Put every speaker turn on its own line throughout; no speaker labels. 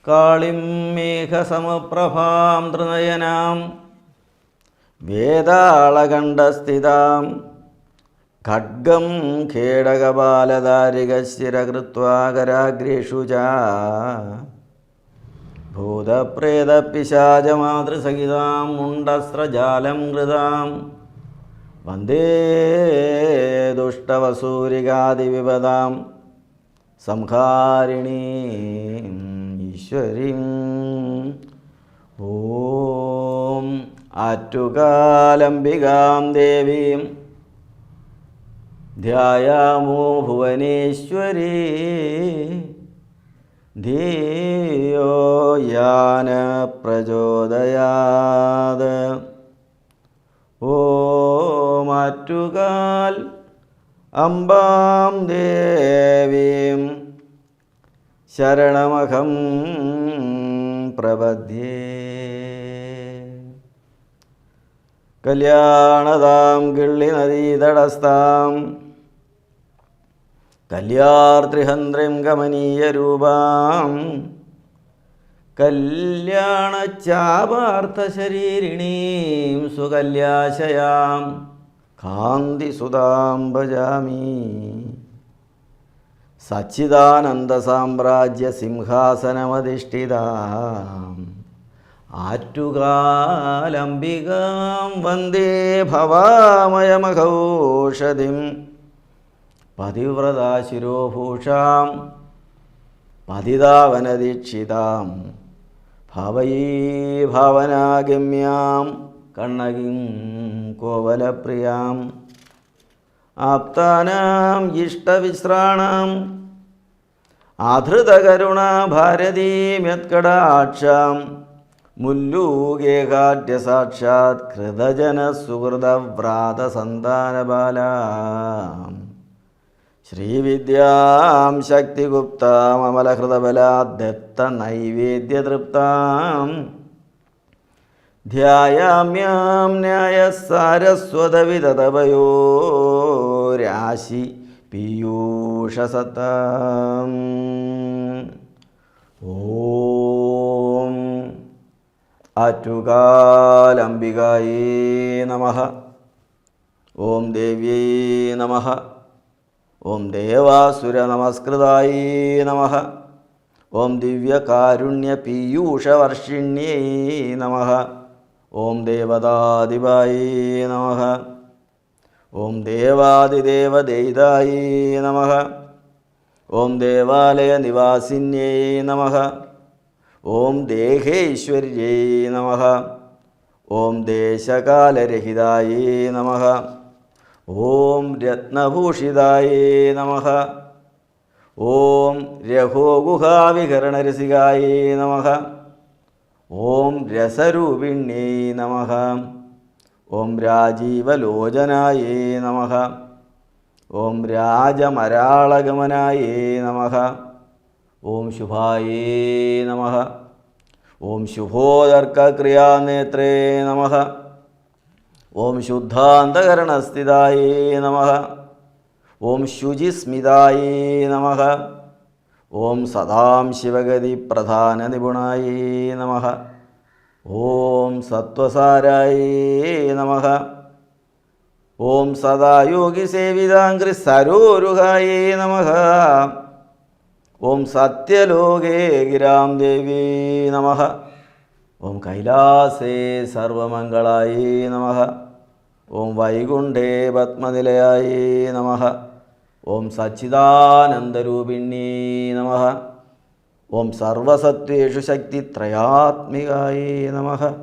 കാളിം മേഘസമപ്രഭാം ത്രിനയനാം വേതാളകണ്ഠസ്ഥിതാം ഖഡ്ഗം ഖേടകപാലധാരികശിരകൃത്വാകരാഗ്രേഷു ച ഭൂതപ്രേതപിശാചമാതൃസഹിതാം മുണ്ടസ്രജാലം കൃതാം വന്ദേ ദുഷ്ടവസൂരികാദിവിപദാം സംഹാരിണീം ഈശ്വരീം. ഓം ആറ്റുകാലംബികാം ദേവീം ധ്യായാമോ ഭുവനേശ്വരീ ധിയോ യാന പ്രചോദയാത്. ഓം ആറ്റുകാൽ അംബാം ദേവീം ശരണമഹം പ്രപദ്യേ. കല്യാണതാം കിള്ളിനദീതടസ്ഥാം കല്യാർത്തിഹന്ത്രിം കമനീയരൂപാം കല്യാണചാപാർത്ഥശരീരിണീം സുകല്യാശയാം കാന്തിസുതാം ഭജാമി. സച്ചിദാനന്ദസാമ്രാജ്യസിംഹാസനമധിഷ്ഠിതാം ആറ്റുകാലംബികാം വന്ദേ ഭവാമയമഘോഷധിം പതിവ്രതാശിരോഭൂഷാം പതിതാവനദീക്ഷിതാം ഭാവയീ ഭാവനാഗമ്യാം കണ്ണകിം കോവലപ്രിയാം ആപ്താനാം ഇഷ്ടവിശ്രാണാം ആധൃതകരുണാ ഭാരതീം യത്കടാക്ഷാം മുല്ലൂകേകാഢ്യസാക്ഷാത് കൃതജനസുഹൃദവ്രാതസന്താനബാലാം ശ്രീവിദ്യാം ശക്തിഗുപ്താം അമലഹൃദബലാദത്തനൈവേദ്യതൃപ്താം ധ്യായാമ്യാം ന്യായസാരസ്വതവിതതപയോരാശി പീയൂഷസത്താം. ഓം ആറ്റുകാലംബികായേ നമഃ. ഓം ദേവ്യൈ നമഃ. ഓം ദേവാസുരനമസ്കൃതായേ നമഃ. ഓം ദിവ്യകാരുണ്യപീയൂഷവർഷിണ്യൈ നമഃ. ഓം ദേവതാധിപായേ നമഃ. ഓം ദേവാദിദേവദയിതായേ നമഃ. ഓം ദേവാലയനിവാസിന്യൈ നമഃ. ഓം ദേഹേശ്വര്यै നമഃ. ഓം ദേശകാലരഹിതായേ നമഃ. ഓം രത്നഭൂഷിതായേ നമഃ. ഓം രഘോഗുഹാവിഹരണരസികായേ നമഃ. ഓം രസരൂപിണ്യൈ നമഃ. ഓം രാജീവലോചനായേ നമഃ. ഓം രാജമരാളഗമനായേ നമഃ. ഓം ശുഭായേ നമഃ. ഓം ശുഭോദർക്കക്രിയാനേത്രേ നമഃ. ഓം ശുദ്ധാന്തകരണസ്ഥിതായേ നമഃ. ഓം ശുചിസ്മിതായേ നമഃ. ഓം സദാം ശിവഗതി പ്രധാനനിപുണായേ നമഃ. ഓം സത്വസാരായേ നമഃ. ഓം സദാ യോഗിസേവിതാംഘ്രി സരോരുഹായേ നമഃ. ഓം സത്യലോകേ ഗിരാം ദേവീ നമഃ. ഓം കൈലാസേ സർവമംഗളായേ നമഃ. ഓം വൈകുണ്ഠേ പത്മനിലയായേ നമഃ. ഓം സച്ചിദാനന്ദരൂപിണ്യേ നമഃ. ഓം സർവസത്വേഷു ശക്തിത്രയാത്മികായേ നമഃ.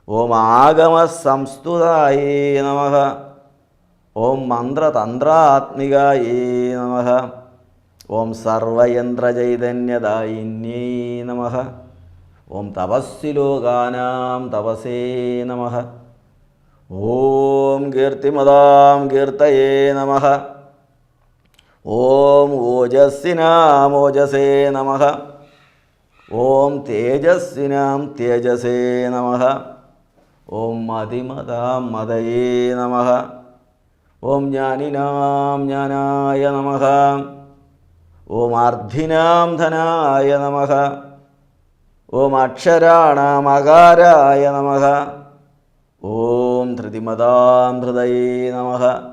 ഓം ആഗമസംസ്തുതായേ നമഃ. ഓം മന്ത്രതന്ത്രാത്മികായേ നമഃ. ഓം സർവയന്ത്രചൈതന്യദായിന്യൈ നമഃ. ഓം തപസ്സിലോകാനാം തപസേ നമഃ. ഓം കീർത്തിമതാം കീർത്തയേ നമഃ. ഓം ഓജസ്സിനാം ഓജസേ നമഃ. ഓം തേജസ്സിനാം തേജസേ നമഃ. ഓം മതിമതാം മതയേ നമഃ. ഓം ജ്ഞാനിനാം ജ്ഞാനായ നമഃ. ഓം അർദ്ധിനാം ധനായ നമഃ. ഓം അക്ഷരാണമകാരായ നമഃ. ഓം ധൃതിമതാം ഹൃദയേ നമഃ.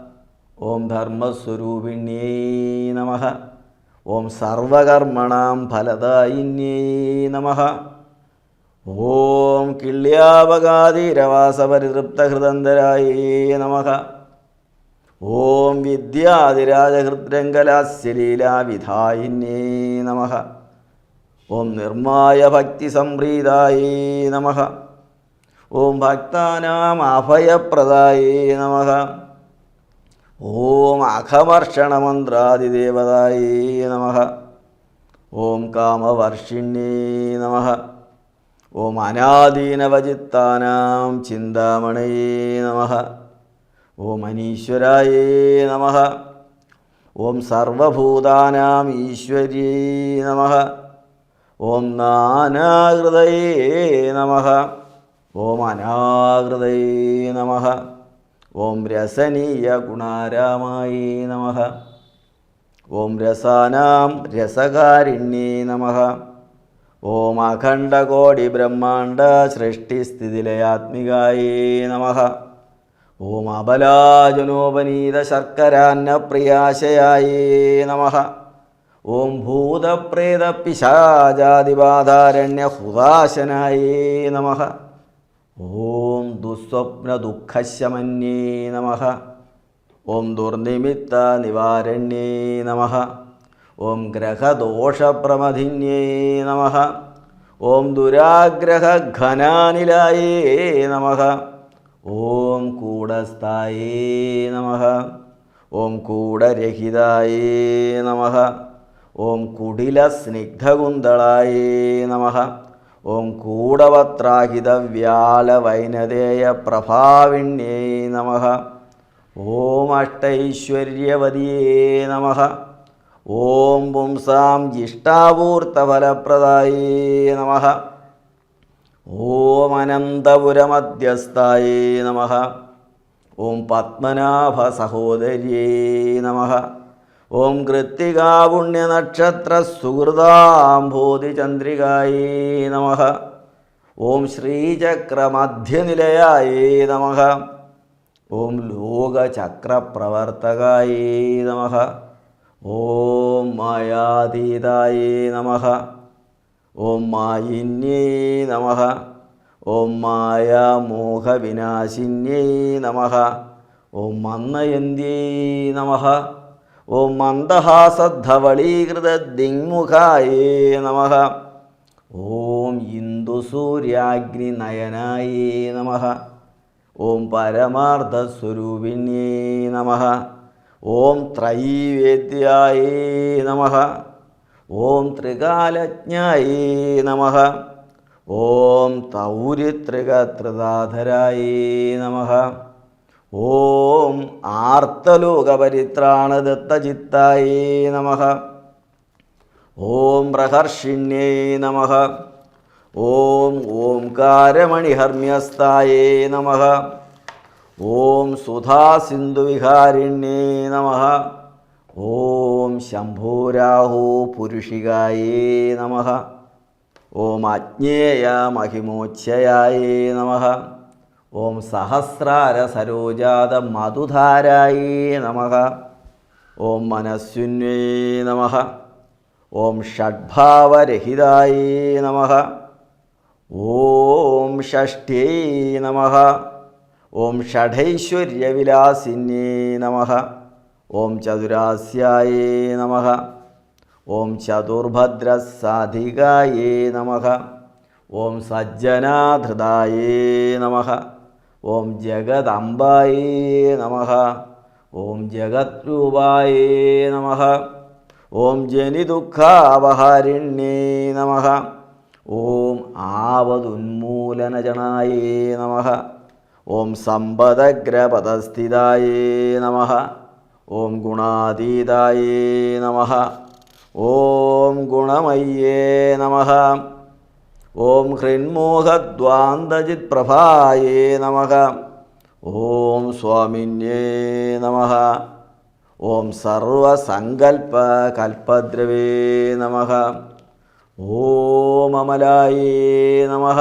ഓം ധർമ്മസ്വരൂപിണ്യേ നമഃ. ഓം സർവകർമ്മണാം ഫലദായിന്യേ നമഃ. ഓം കിള്യാവകാതിരവാസപരിതൃപ്തഹൃദന്തരായേ നമഃ. ഓം വിദ്യാധിരാജഹൃദ്രംഗലാസ്യലീലാവിധായിന്യേ നമഃ. ഓം നിർമായ ഭക്തിസംപ്രീതായേ നമഃ. ഓം ഭക്താനാം അഭയപ്രദായേ നമഃ. ഓം അഘമർഷണമന്ത്രാദിദേവതായേ നമഃ. ഓം കാമവർഷിണ്യേ നമഃ. ഓം അനാദീനവചിത്താനാം ചിന്താമണയേ നമഃ. ഓം അനീശ്വരായേ നമഃ. ഓം സർവഭൂതാനാം ഈശ്വര്യേ നമഃ. ഓം നാനാഹൃദയേ നമഃ. ഓം അനാഹൃദയേ നമഃ. ഓം രസനീയ ഗുണാരാമായേ നമഃ. ഓം രസാനാം രസകാരിണ്യേ നമഃ. ഓം അഖണ്ഡകോടി ബ്രഹ്മാണ്ഡ സൃഷ്ടിസ്ഥിതിലയാത്മികായേ നമഃ. ഓം അബലാജനോപനീത ശർക്കരാന്നപ്രിയാശയായേ നമഃ. ഓം ഭൂതപ്രേത പിശാചാദിബാധാരണ്യഹുതാശനായേ നമഃ. ഓം ദുസ്വപ്നദുഃഖശമന്യേ നമഃ. ഓം ദുർനിമിത്ത നിവാരണ്യേ നമഃ. ഓം ഗ്രഹദോഷപ്രമഥിന്യേ നമഃ. ഓം ദുരാഗ്രഹഘനാനിലായേ നമഃ. ഓം കൂടസ്ഥായേ നമഃ. ഓം കൂടരഹിതായേ നമഃ. ഓം കുടിലസ്നിഗ്ധകുന്തളായേ നമഃ. ഓം കൂടവത്രാഹിതവ്യാലവൈനതേയ പ്രഭാവിണ്യേ നമഃ. ഓം അഷ്ടൈശ്വര്യവതിയേ നമഃ. ഓം പുംസാം ജിഷ്ടാവൂർത്തഫലപ്രദായേ നമഃ. ഓം അനന്തപുരമധ്യസ്ഥായേ നമഃ. ഓം പത്മനാഭസഹോദര്യേ നമഃ. ഓം കൃത്തികാപുണ്യനക്ഷത്രസുഹൃദാംഭോധിചന്ദ്രികായേ നമഃ. ഓം ശ്രീചക്രമധ്യനിലയായേ നമഃ. ഓം ലോകചക്രപ്രവർത്തകായേ നമഃ. ഓം മായാതീതായേ നമഃ. ഓം മായിന്യേ നമഃ. ഓം മായാമോഹവിനാശിന്യേ നമഃ. ഓം മന്ദയന്ത്യേ നമഃ. ഓം മന്ദഹാസദ്ധവളീകൃതദിങ്മുഖായേ നമഃ. ഓം ഇന്ദുസൂര്യാഗ്നിനയനായേ നമഃ. ഓം പരമാർത്ഥസ്വരൂപിണ്യേ നമഃ. ഓം ത്രൈവേദ്യായേ നമഃ. ഓം ത്രികാലജ്ഞായേ നമഃ. ഓം തൗരിത്രികത്രിതാധരായേ നമഃ. ഓം ആർത്തലോകപരിത്രാണദത്തചിത്തായേ നമഃ. ഓം പ്രഹർഷിണ്യേ നമഃ. ഓം ഓംകാരമണിഹർമ്മ്യസ്ഥായേ നമഃ. ഓം സുധാസിന്ധുവിഹാരിണ്യേ നമഃ. ഓം ശംഭോരാഹോ പുരുഷികായേ നമഃ. ഓം അജ്ഞേയമഹിമോച്ഛയായേ നമഃ. ഓം സഹസ്രാരസരോജാതമധുധാരായേ നമഃ. ഓം മനസ്വിന്യേ നമഃ. ഓം ഷഡ്ഭാവരഹിതായേ നമഃ. ഓം ഷഷ്ഠ്യേ നമഃ. ഓം ഷഡൈശ്വര്യവിലാസിന്യേ നമഃ. ഓം ചതുരാസ്യായേ നമഃ. ഓം ചതുർഭദ്രസാധികായേ നമഃ. ഓം സജ്ജനാധൃതായേ നമഃ. ഓം ജഗദംബായേ നമഃ. ഓം ജഗദ്രൂപായേ നമഃ. ഓം ജനിദുഃഖാപഹാരിണ്യേ നമഃ. ഓം ആവതുന്മൂലനജനായേ നമഃ. ഓം സമ്പദഗ്രപദസ്ഥിതായേ നമഃ. ഓം ഗുണാതീതായേ നമഃ. ഓം ഗുണമയ്യേ നമഃ. ഓം ഹൃന്മോഹദ്വാന്തജിത്പ്രഭായേ നമഃ. ഓം സ്വാമിന്യേ നമഃ. ഓം സർവസങ്കൽപ്പകൽപ്പദ്രവേ നമഃ. ഓം അമലായേ നമഃ.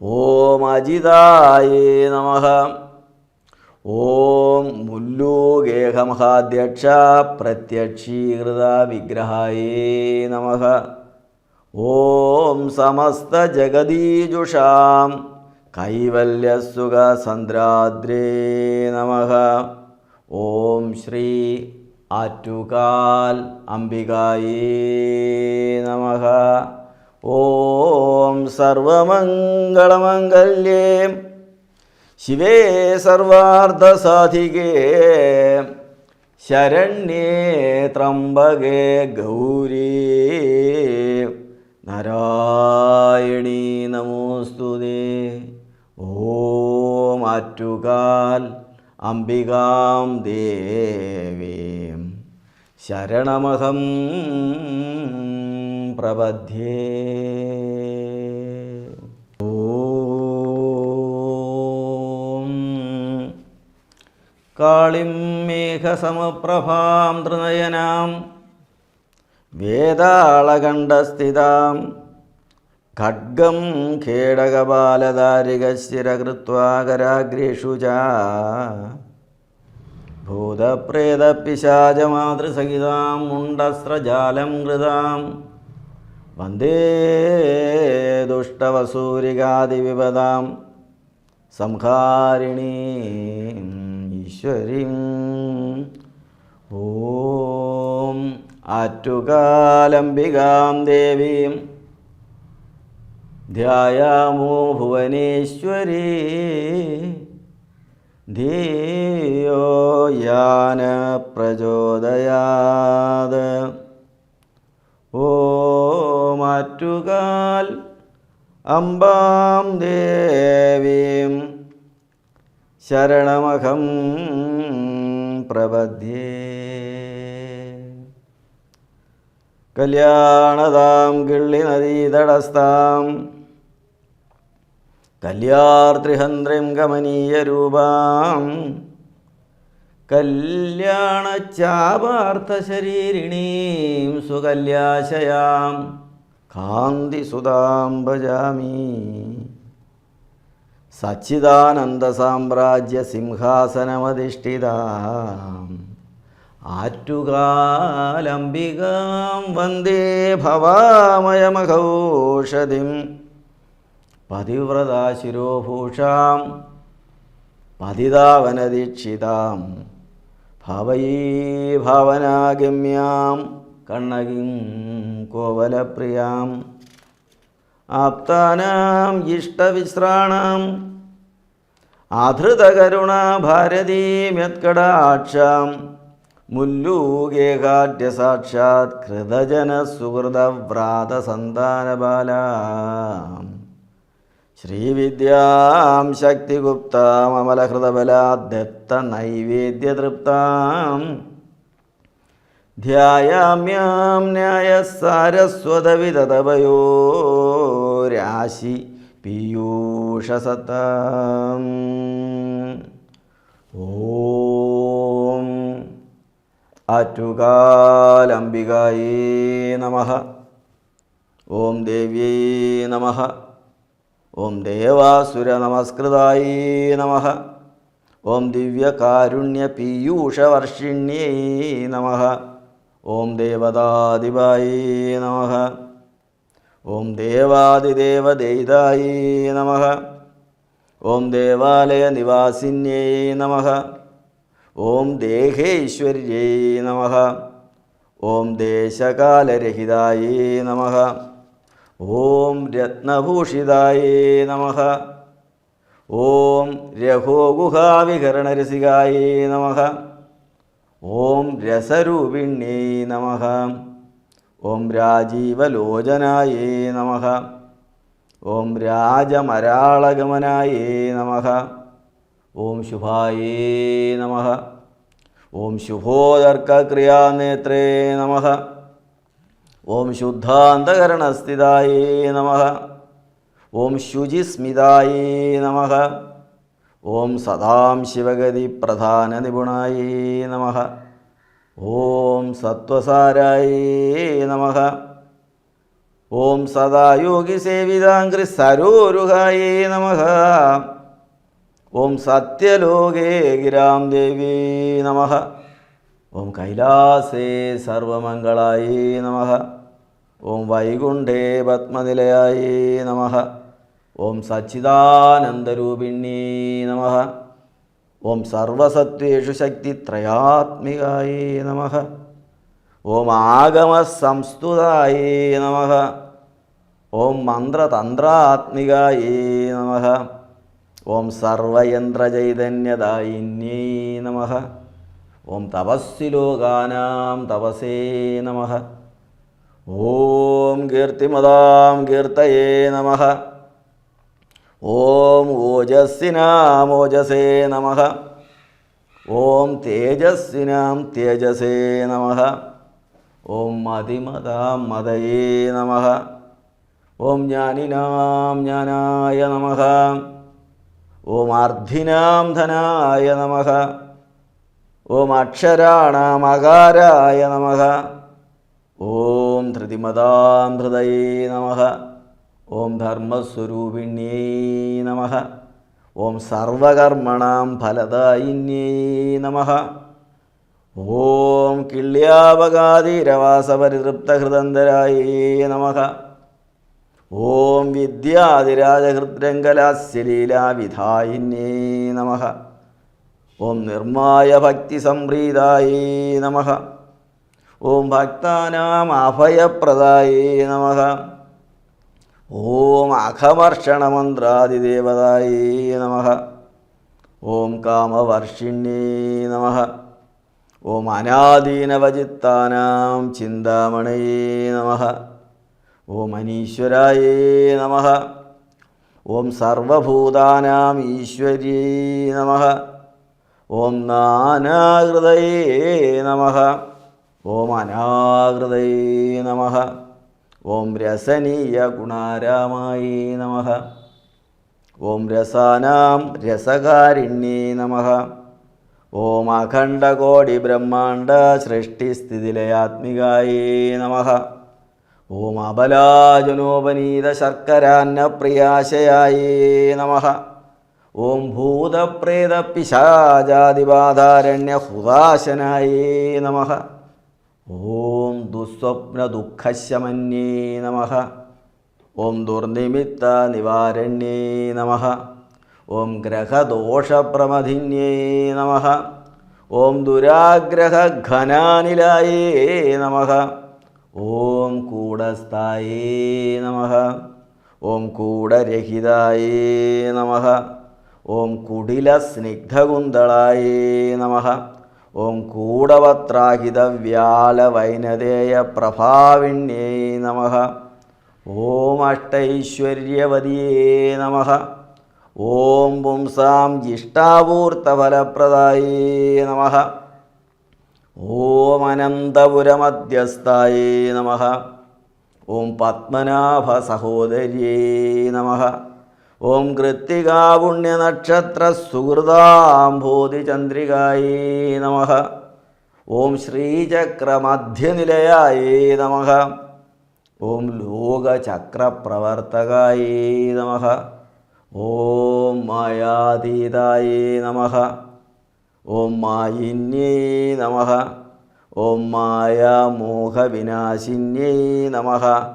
ഓം അജിതായേ നമഃ. ഓം മുല്ലൂകേഹമഹാധ്യക്ഷ പ്രത്യക്ഷീകൃത വിഗ്രഹായേ നമഃ. ഓം സമസ്ത ജഗദീജുഷാം കൈവല്യസുഖസന്ദ്രാദ്രേ നമഃ. ഓം ശ്രീ ആറ്റുകാൽ അംബികായേ നമഃ. ഓം സർവമംഗളമംഗല്യേ ശിവേ സർവാർത്ഥസാധികേ ശരണ്യേ ത്രംബകേ ഗൗരീ നാരായണീ നമോസ്തുതേ. ഓം ആറ്റുകാൽ അംബികാം ദേവീം ശരണമഹം പ്രപദ്യേ. ഓം കാളിം മേഘസമപ്രഭാം ത്രിനയനാം വേതാളകണ്ഠസ്ഥിതാം ഖഡ്ഗം ഖേടകപാലധാരികശിരകൃത്വാ കരാഗ്രേഷു ച ഭൂതപ്രേതപിശാചമാതൃസഹിതാം മുണ്ടസ്രജാലം കൃതാം വന്ദേ ദുഷ്ടവസൂരികാദിവിപദാം സംഹാരിണീം ഈശ്വരീം. ഓം ആറ്റുകാലംബികാം ദേവീം ധ്യായാമോ ഭുവനേശ്വരീ ധിയോ യാന പ്രചോദയാത്. ഓം ആറ്റുകാൽ അംബാം ദേവീം ശരണമഹം പ്രപദ്യേ. കല്യാണതാം കിള്ളിനദീതടസ്ഥാം കല്യാർത്തിഹന്ത്രിം കമനീയരൂപാം കല്യാണച്ചാപാർത്ഥശരീരിണീം സുകല്യാശയാം കാന്തിസുതാം ഭജാമി. സച്ചിദാനന്ദസാമ്രാജ്യസിംഹാസനമധിഷ്ഠിതാം ആറ്റുകാലംബികാം വന്ദേ ഭവാമയമഘോഷധിം പതിവ്രതാശിരോഭൂഷാം പതിതാവനദീക്ഷിതാം ഭാവയീ ഭാവനാഗമ്യാം കണ്ണകിം കോവലപ്രിയാം ആപ്താനാം ഇഷ്ടവിശ്രാണാം ആധൃതകരുണാഭാരതീം യത്കടാക്ഷാം മുല്ലൂകേകാഢ്യസാക്ഷാത് കൃതജനസുഹൃദവ്രാതസന്താനബാലാം ശ്രീവിദ്യാം ശക്തിഗുപ്താം അമലഹൃദബലാദത്തനൈവേദ്യതൃപ്താം ധ്യായാമ്യാം ന്യായസാരസ്വതവിതതപയോരാശി പീയൂഷസത്താം. ഓം ആറ്റുകാലംബികായേ നമഃ. ഓം ദേവ്യൈ നമഃ. ഓം ദേവാസുരനമസ്കൃതായേ നമഃ. ഓം ദിവ്യകാരുണ്യപീയൂഷവർഷിണ്യൈ നമഃ. ഓം ദേവതാധിപായേ നമഃ. ഓം ദേവാദിദേവദയിതായേ നമഃ. ഓം ദേവാലയനിവാസിന്യൈ നമഃ. ഓം ദേഹേശ്വര്यै നമഃ. ഓം ദേശകാലരഹിതായേ നമഃ. ഓം രത്നഭൂഷിതായേ നമഃ. ഓം രഘോഗുഹാവിഹരണരസികായേ നമഃ. ഓം രസരൂപിണ്യൈ നമഃ. ഓം രാജീവലോചനായേ നമഃ. ഓം രാജമരാളഗമനായേ നമഃ. ഓം ശുഭായേ നമഃ. ഓം ശുഭോദർക്കക്രിയാനേത്രേ നമഃ. ഓം ശുദ്ധാന്തകരണസ്ഥിതായേ നമഃ. ഓം ശുചിസ്മിതായേ നമഃ. ഓം സദാം ശിവഗതിപ്രധാനനിപുണായേ നമഃ. ഓം സത്വസാരായേ നമഃ. ഓം സദായോഗി സേവിതാംഗ്രി സരോരുഹായേ നമഃ. ഓം സത്യലോകേ ഗിരാം ദേവീ നമഃ. ഓം കൈലാസേ സർവമംഗളായേ നമഃ. ഓം വൈകുണ്ഠേ പത്മനിലയായേ നമഃ. ഓം സച്ചിദാനന്ദരൂപിണ്യേ നമഃ. ഓം സർവസത്വേഷു ശക്തിത്രയാത്മികായേ നമഃ. ഓം ആഗമസംസ്തുതായേ നമഃ. ഓം മന്ത്രതന്ത്രാത്മികായേ നമഃ. ഓം സർവയന്ത്രചൈതന്യദായിന്യേ നമഃ. ഓം തപസ്സിലോകാനാം തപസേ നമഃ. ഓം കീർത്തിമതാം കീർത്തയേ നമഃ. ഓം ഓജസ്സിനാം ഓജസേ നമഃ. ഓം തേജസ്സിനാം തേജസേ നമഃ. ഓം മതിമതാം മതയേ നമഃ. ഓം ജ്ഞാനിനാം ജ്ഞാനായ നമഃ. ഓം അർദ്ധിനാം ധനായ നമഃ. ഓം അക്ഷരാണാം അകാരായ നമഃ. ഓം ധൃതിമതാം ധൃതയേ നമഃ. ഓം ധർമ്മസ്വരൂപിണ്യേ നമഃ. ഓം സർവകർമ്മണാം ഫലദായിന്യേ നമഃ. ഓം കിള്യാവകാതിരവാസപരിതൃപ്തഹൃദന്തരായേ നമഃ. ഓം വിദ്യാധിരാജഹൃദ്രംഗലാസ്യലീലാവിധായിന്യേ നമഃ. ഓം നിർമായ ഭക്തിസംപ്രീതായേ നമഃ. ഓം ഭക്താനാം അഭയപ്രദായേ നമഃ. ഓം അഘമർഷണമന്ത്രാദിദേവതായേ നമഃ. ഓം കാമവർഷിണ്യേ നമഃ. ഓം അനാദീനവചിത്താനാം ചിന്താമണയേ നമഃ. ഓം അനീശ്വരായേ നമഃ. ഓം സർവഭൂതാനാം ഈശ്വര്യേ നമഃ. ഓം നാനാഹൃദയേ നമഃ. ഓം അനാഹൃദയേ നമഃ. ഓം രസനീയ ഗുണാരാമായേ നമഃ. ഓം രസാനാം രസകാരിണ്യേ നമഃ. ഓം അഖണ്ഡകോടി ബ്രഹ്മാണ്ഡ സൃഷ്ടിസ്ഥിതിലയാത്മികായേ നമഃ. ഓം അബലാജനോപനീത ശർക്കരാന്നപ്രിയാശയായേ നമഃ. ഓം ഭൂതപ്രേത പിശാചാദിബാധാരണ്യഹുതാശനായേ നമഃ. ഓം ദുസ്വപ്നദുഃഖശമന്യേ നമഃ. ഓം ദുർനിമിത്ത നിവാരണ്യേ നമഃ. ഓം ഗ്രഹദോഷപ്രമഥിന്യേ നമഃ. ഓം ദുരാഗ്രഹഘനാനിലായേ നമഃ. ഓം കൂടസ്ഥായേ നമഃ. ഓം കൂടരഹിതായേ നമഃ. ഓം കുടിലസ്നിഗ്ധകുന്തളായേ നമഃ. ഓം കൂടവത്രാഹിതവ്യാലവൈനതേയപ്രഭാവിണ്യേ നമഃ. ഓം അഷ്ടൈശ്വര്യവതിയേ നമഃ. ഓം പുംസാം ജിഷ്ടാപൂർത്തഫലപ്രദായേ നമഃ. ഓം അനന്തപുരമധ്യസ്ഥായേ നമഃ. ഓം പത്മനാഭസഹോദര്യേ നമഃ. ഓം കൃത്തികാപുണ്യനക്ഷത്രസുഹൃദാംഭോധിചന്ദ്രികായേ നമഃ. ഓം ശ്രീചക്രമധ്യനിലയായേ നമഃ. ഓം ലോകചക്രപ്രവർത്തകായേ നമഃ. ഓം മായാതീതായേ നമഃ. ഓം മായിന്യേ നമഃ. ഓം മായാമോഹവിനാശിന്യേ നമഃ.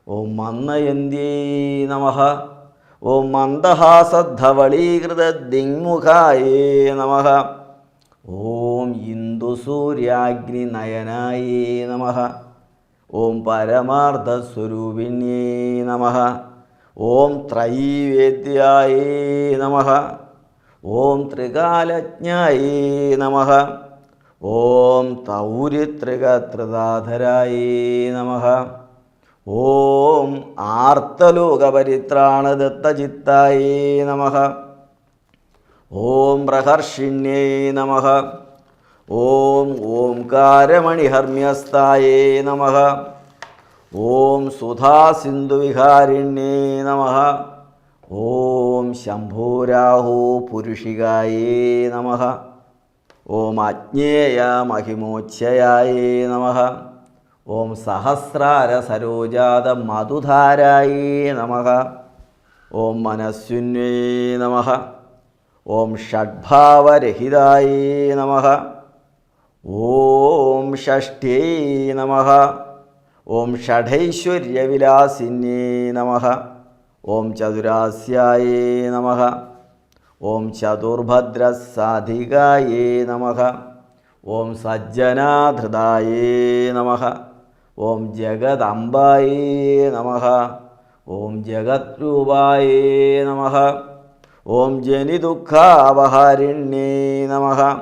ഓം മന്ദയന്ത്യേ നമഃ. ഓം മന്ദഹാസദ്ധവളീകൃതദിങ്മുഖായേ നമഃ. ഓം ഇന്ദുസൂര്യാഗ്നിനയനായേ നമഃ. ഓം പരമാർത്ഥസ്വരൂപിണ്യേ നമഃ. ഓം ത്രൈവേദ്യായേ നമഃ. ഓം ത്രികാലജ്ഞായേ നമഃ. ഓം തൗരിത്രികത്രിതാധരായേ നമഃ. ഓം ആർത്തലോകപരിത്രാണദത്തചിത്തായേ നമഃ. ഓം പ്രഹർഷിണ്യേ നമഃ. ഓം ഓംകാരമണിഹർമ്മ്യസ്ഥായേ നമഃ. ഓം സുധാസിന്ധുവിഹാരിണ്യേ നമഃ. ഓം ശംഭൂരാഹോ പുരുഷികായേ നമഃ. ഓം അജ്ഞേയ മഹിമോച്ഛയായേ നമഃ. ഓം സഹസ്രാര സരോജാത മധുധാരായേ നമഃ. ഓം മനസ്വിന്വേ നമഃ. ഓം ഷഡ്ഭാവരഹിതായേ നമഃ. ഓം ഷഷ്ഠ്യൈ നമഃ. ഓം ഷഡൈശ്വര്യവിലാസിന്യേ നമഃ. ഓം ചതുരാസ്യായേ നമഃ. ഓം ചതുർഭദ്രസാധികായേ നമഃ. ഓം സജ്ജനാധൃതായേ നമഃ. ഓം ജഗദംബായേ നമഃ. ഓം ജഗദ്രൂപായേ നമഃ. ഓം ജനിദുഃഖാപഹാരിണ്യേ നമഃ.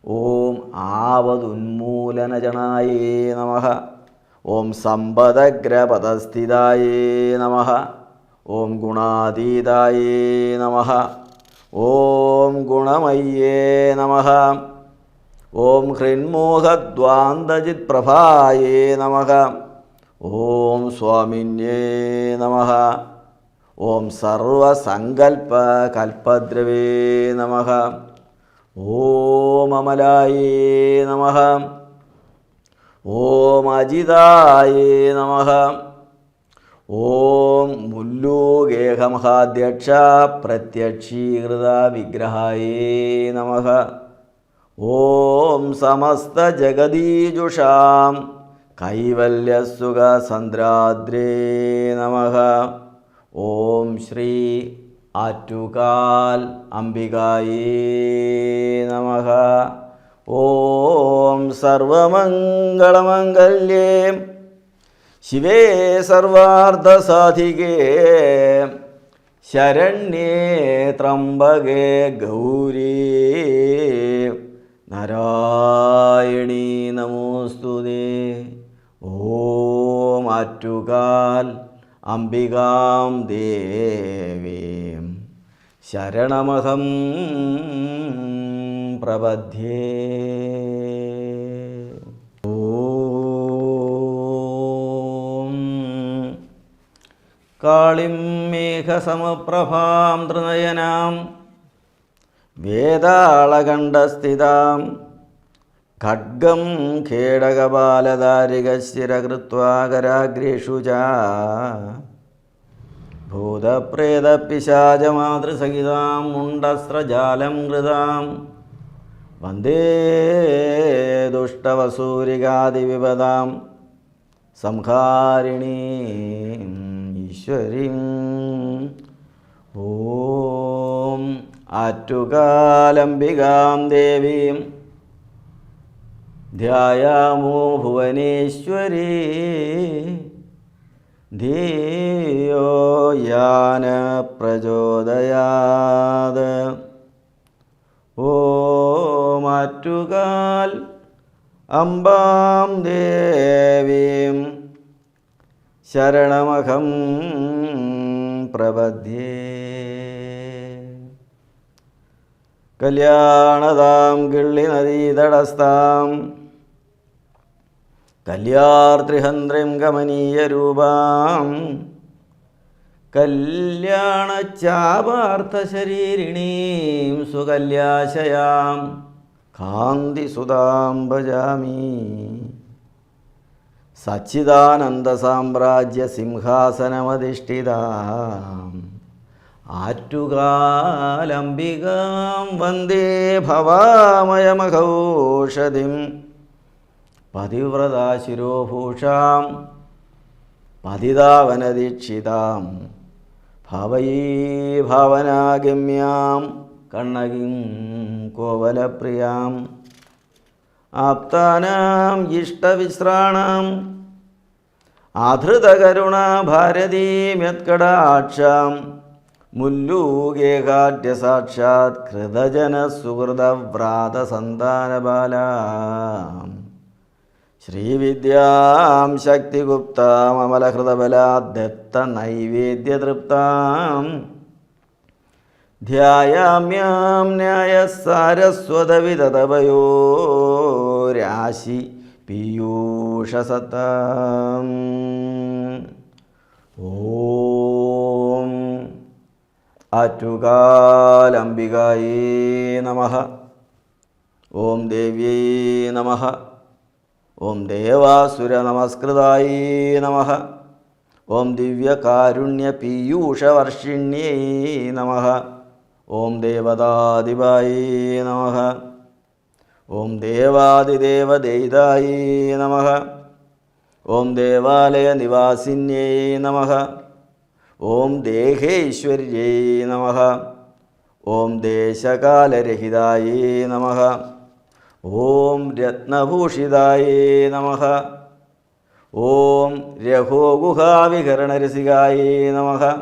ഓം ആവതുന്മൂലനജനായേ നമഃ. ഓം സമ്പദഗ്രപദസ്ഥിതായേ നമഃ. ഓം ഗുണാതീതായേ നമഃ. ഓം ഗുണമയ്യേ നമഃ. ഓം ഹൃന്മോഹദ്വാന്തജിത്പ്രഭായേ നമഃ. ഓം സ്വാമിന്യേ നമഃ. ഓം സർവസങ്കൽപ്പകൽപദ്രവേ നമഃ. ഓം അമലായേ നമഃ. ഓം അജിതായേ നമഃ. ഓം മുല്ലൂകേഹമഹാധ്യക്ഷ പ്രത്യക്ഷീകൃത വിഗ്രഹായേ നമഃ. ഓം സമസ്തജഗദീജുഷാം കൈവല്യസുഖസന്ദ്രാദ്രേ നമഃ. ഓം ശ്രീ ആറ്റുകാൽ അംബികായേ നമഃ. ഓം സർവമംഗളമംഗല്യേ ശിവേ സർവാർത്ഥസാധികേ ശരണ്യേ ത്രംബകേ ഗൗരീ നാരായണീ നമോസ്തുതേ. ഓം ആറ്റുകാൽ അംബികാം ദേവീം ശരണമഹം പ്രപദ്യേ. ഓം കാളിം മേഘസമപ്രഭാം ത്രിനയനാം വേതാളകണ്ഠസ്ഥിതാം ഖഡ്ഗം ഖേടകപാലധാരികശിരകൃത്വാകരാഗ്രേഷു ച ഭൂതപ്രേതപിശാചമാതൃസഹിതാം മുണ്ടസ്രജാലം കൃതാം വന്ദേ ദുഷ്ടവസൂരികാദിവിപദാം സംഹാരിണീം ഈശ്വരീം. ഓം ആറ്റുകാലംബികാം ദേവീം ധ്യായാമോ ഭുവനേശ്വരീ ധിയോ യാന പ്രചോദയാത്. ഓം ആറ്റുകാൽ അംബാം ദേവീം ശരണമഹം പ്രപദ്യേ. കല്യാണതാം കിള്ളിനദീതടസ്ഥാം കല്യാർത്തിഹന്ത്രിം കമനീയരൂപാം കല്യാണച്ചാപാർത്ഥശരീരിണീം സുകല്യാശയാം കാന്തിസുതാം ഭജാമി. സച്ചിദാനന്ദസാമ്രാജ്യസിംഹാസനമധിഷ്ഠിതാം ആറ്റുകാലംബികാം വന്ദേ ഭവാമയമഘോഷധിം പതിവ്രതാശിരോഭൂഷാം പതിതാവനദീക്ഷിതാം ഭാവയീ ഭാവനാഗമ്യാം കണ്ണകിം കോവലപ്രിയാം ആപ്താനാം ഇഷ്ടവിശ്രാണാം ആധൃതകരുണാ ഭാരതീം യത്കടാക്ഷാം മുല്ലൂകേകാഢ്യസാക്ഷാത് കൃതജനസുഹൃദവ്രാതസന്താനബാലാം ശ്രീവിദ്യാം ശക്തിഗുപ്താം അമലഹൃദബലാദത്തനൈവേദ്യതൃപ്താം ധ്യായാമ്യാം ന്യായസാരസ്വതവിതതപയോരാശി പീയൂഷസത്താം. ഓം ആറ്റുകാലംബികായേ നമഃ. ഓം ദേവ്യൈ നമഃ. ഓം ദേവാസുര നമസ്കൃതായേ നമഃ. ഓം ദിവ്യകാരുണ്യ പീയൂഷവർഷിണ്യേ നമഃ. ഓം ദേവതാധിപായേ നമഃ. ഓം ദേവാദിദേവദൈതായേ നമഃ. ഓം ദേവാലയ നിവാസിന്യേ നമഃ. ഓം ദേഹേശ്വര്യേ നമഃ. ഓം ദേശകാലരഹിതായേ നമഃ. ഓം രത്നഭൂഷിതായേ നമഃ. ഓം രഘോഗുഹാവികരണരസികായേ നമഃ.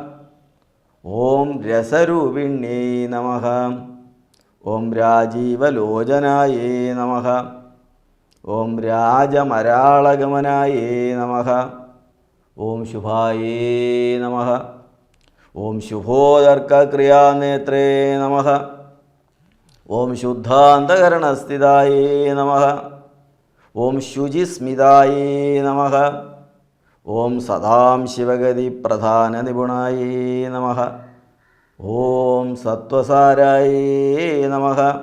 ഓം രസരൂപിണ്യേ നമഃ. ഓം രാജീവലോചനായേ നമഃ. ഓം രാജമരാളഗമനായേ നമഃ. ഓം ശുഭായേ നമഃ. ഓം ശുഭോദർക്കക്രിയാനേത്രേ നമഃ. ഓം ശുദ്ധാന്തകരണസ്ഥിതായേ നമഃ. ഓം ശുചിസ്മിതായേ നമഃ. ഓം സദാം ശിവഗതി പ്രധാന നിപുണായേ നമഃ. ഓം സത്വസാരായേ നമഃ.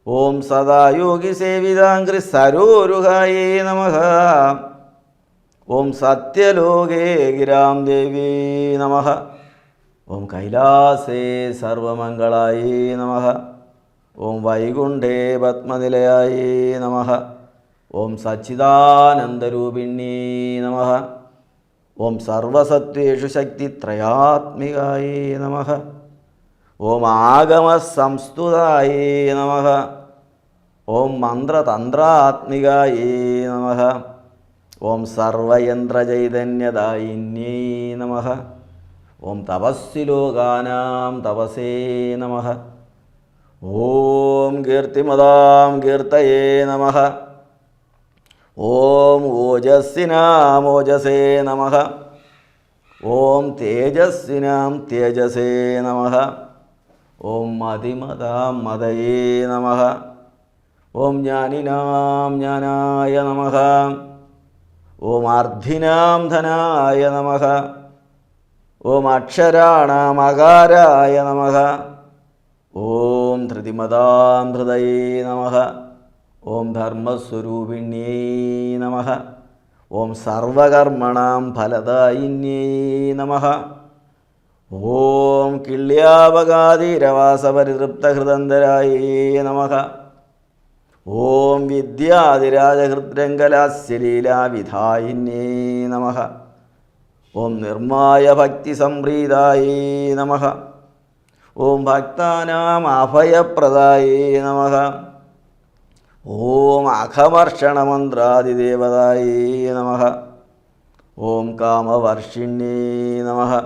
ഓം സദാ യോഗിസേവിതാംഘ്രി സരോരുഹായേ നമഃ. ഓം സത്യലോകേ ഗിരാം ദേവീ നമഃ. ഓം കൈലാസേ സർവമംഗളായേ നമഃ. ഓം വൈകുണ്ഠേ പത്മനിലയായേ നമഃ. ഓം സച്ചിദാനന്ദരൂപിണ്യേ നമഃ. ഓം സർവസത്വേഷു ശക്തിത്രയാത്മികായേ നമഃ. ഓം ആഗമസംസ്തുതായേ നമഃ. ഓം മന്ത്രതന്ത്രാത്മികായേ നമഃ. ഓം സർവയന്ത്രചൈതന്യദായിന്യേ നമഃ. ഓം തപസ്സിലോകാനാം തപസേ നമഃ. ഓം കീർത്തിമതാം കീർത്തയേ നമഃ. ഓം ഓജസ്സിനാം ഓജസേ നമഃ. ഓം തേജസ്സിനാം തേജസേ നമഃ. ഓം മതിമതാം മതയേ നമഃ. ഓം ജ്ഞാനിനാം ജ്ഞാനായ നമഃ. ഓം അർദ്ധിനാം ധനായ നമഃ. ഓം അക്ഷരാണാം അകാരായ നമഃ. ഓം ധൃതിമതാം ധൃതയേ നമഃ. ഓം ധർമ്മസ്വരൂപിണ്യേ നമഃ. ഓം സർവകർമ്മണാം ഫലദായിന്യേ നമഃ. ഓം കിള്യാപകാതിരവാസപരിതൃപ്തഹൃദന്തരായേ നമഃ. ഓം വിദ്യാധിരാജഹൃദ്രംഗലാസ്യലീലാവിധായിന്യേ നമഃ. ഓം നിർമായ ഭക്തിസംപ്രീതായേ നമഃ. ഓം ഭക്താനാം അഭയപ്രദായേ നമഃ. ഓം അഘമർഷണമന്ത്രാദിദേവതായേ നമഃ. ഓം കാമവർഷിണ്യേ നമഃ.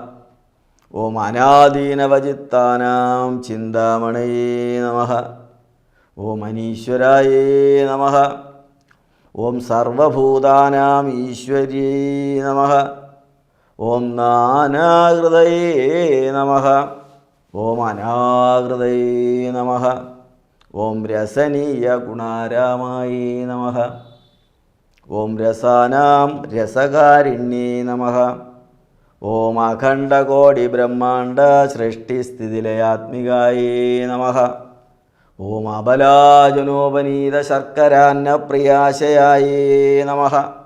ഓം അനാദീനവചിത്താനാം ചിന്താമണയേ നമഃ. ഓം അനീശ്വരായേ നമഃ. ഓം സർവഭൂതാനാം ഈശ്വര്യേ നമഃ. ഓം നാനാഹൃദയേ നമഃ. ഓം അനാഹൃദയേ നമഃ. ഓം രസനീയ ഗുണാരാമായേ നമഃ. ഓം രസാനാം രസകാരിണ്യേ നമഃ. ഓം അഖണ്ഡകോടി ബ്രഹ്മാണ്ഡ സൃഷ്ടിസ്ഥിതിലയാത്മികായേ നമഃ. ഓം അബലാജനോപനീത ശർക്കരാന്നപ്രിയാശയായേ നമഃ.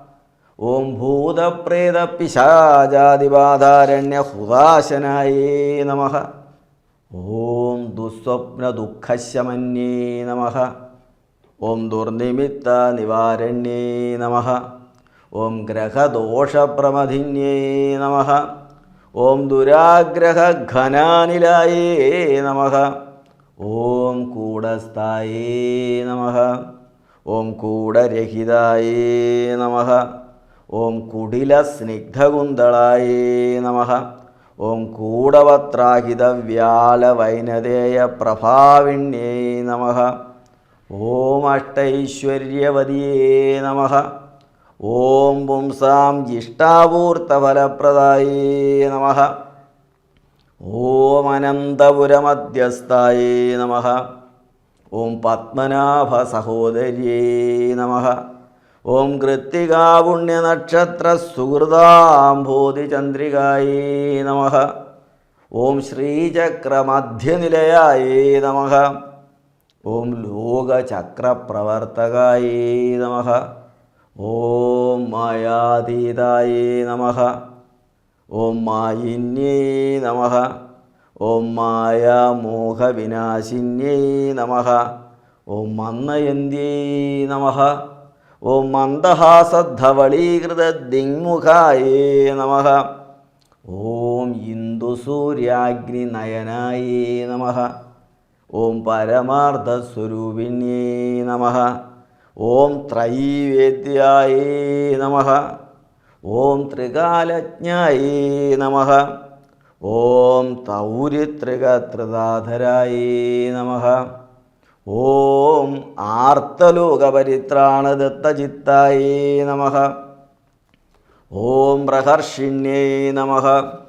ഓം ഭൂതപ്രേത പിശാചാദിബാധാരണ്യഹുതാശനായേ നമഃ. ഓം ദുസ്വപ്നദുഃഖശമന്യേ നമഃ. ഓം ദുർനിമിത്ത നിവാരണ്യേ നമഃ. ഓം ഗ്രഹദോഷപ്രമഥിന്യേ നമഃ. ഓം ദുരാഗ്രഹഘനാനിലായേ നമഃ. ഓം കൂടസ്ഥായേ നമഃ. ഓം കൂടരഹിതായേ നമഃ. ഓം കുടിലസ്നിഗ്ധകുന്തളായേ നമഃ. ഓം കൂടവത്രാഹിതവ്യാലവൈനതേയ പ്രഭാവിണ്യേ നമഃ. ഓം അഷ്ടൈശ്വര്യവതിയേ നമഃ. ഓം പുംസാം ജിഷ്ടാപൂർത്തഫലപ്രദായേ നമഃ. ഓം അനന്തപുരമധ്യസ്ഥായേ നമഃ. ഓം പത്മനാഭസഹോദര്യേ നമഃ. ഓം കൃത്തികാപുണ്യനക്ഷത്രസുഹൃദാംഭോധിചന്ദ്രികായേ നമഃ. ഓം ശ്രീചക്രമധ്യനിലയായേ നമഃ. ഓം ലോകചക്രപ്രവർത്തകായേ നമഃ. ഓം മായാതീതായേ നമഃ. ഓം മായിന്യേ നമഃ. ഓം മായാമോഹവിനാശിന്യേ നമഃ. ഓം മന്ദയന്ത്യേ നമഃ. ഓം മന്ദഹാസദ്ധവളീകൃതദിങ്മുഖായേ നമഃ. ഓം ഇന്ദുസൂര്യാഗ്നിനയനായേ നമഃ. ഓം പരമാർത്ഥസ്വരൂപിണ്യേ നമഃ. ഓം ത്രൈവേദ്യായേ നമഃ. ഓം ത്രികാലജ്ഞായേ നമഃ. ഓം തൗരിത്രികത്രിതാധരായേ നമഃ. ഓം ആർത്തലോകപരിത്രാണദത്തചിത്തായേ നമഃ. ഓം പ്രഹർഷിണ്യേ നമഃ.